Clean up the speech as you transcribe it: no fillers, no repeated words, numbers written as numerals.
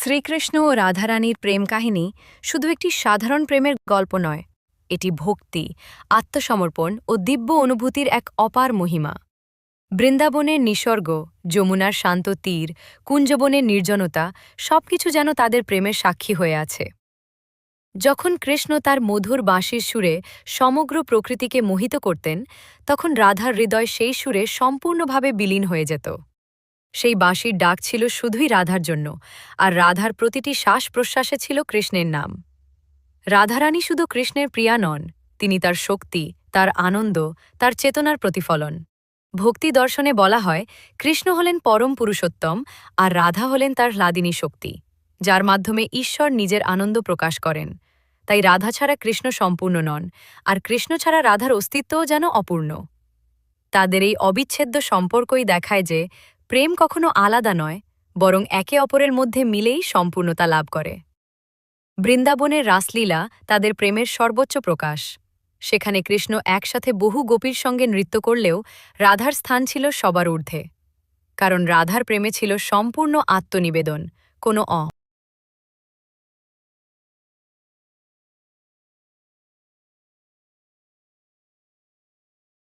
শ্রীকৃষ্ণ ও রাধারানীর প্রেম কাহিনী শুধু একটি সাধারণ প্রেমের গল্প নয়, এটি ভক্তি, আত্মসমর্পণ ও দিব্য অনুভূতির এক অপার মহিমা। বৃন্দাবনের নিসর্গ, যমুনার শান্ত তীর, কুঞ্জবনের নির্জনতা সবকিছু যেন তাদের প্রেমের সাক্ষী হয়ে আছে। যখন কৃষ্ণ তার মধুর বাঁশির সুরে সমগ্র প্রকৃতিকে মোহিত করতেন, তখন রাধার হৃদয় সেই সুরে সম্পূর্ণভাবে বিলীন হয়ে যেত। সেই বাঁশির ডাক ছিল শুধুই রাধার জন্য, আর রাধার প্রতিটি শ্বাস প্রশ্বাসে ছিল কৃষ্ণের নাম। রাধারানী শুধু কৃষ্ণের প্রিয়া নন, তিনি তার শক্তি, তার আনন্দ, তার চেতনার প্রতিফলন। ভক্তি দর্শনে বলা হয়, কৃষ্ণ হলেন পরম পুরুষোত্তম, আর রাধা হলেন তার হ্লাদিনী শক্তি, যার মাধ্যমে ঈশ্বর নিজের আনন্দ প্রকাশ করেন। তাই রাধা ছাড়া কৃষ্ণ সম্পূর্ণ নন, আর কৃষ্ণ ছাড়া রাধার অস্তিত্বও যেন অপূর্ণ। তাদের এই অবিচ্ছেদ্য সম্পর্কই দেখায় যে প্রেম কখনো আলাদা নয়, বরং একে অপরের মধ্যে মিলেই সম্পূর্ণতা লাভ করে। বৃন্দাবনের রাসলীলা তাদের প্রেমের সর্বোচ্চ প্রকাশ। সেখানে কৃষ্ণ একসাথে বহু গোপীর সঙ্গে নৃত্য করলেও রাধার স্থান ছিল সবার ঊর্ধ্বে, কারণ রাধার প্রেমে ছিল সম্পূর্ণ আত্মনিবেদন, কোনো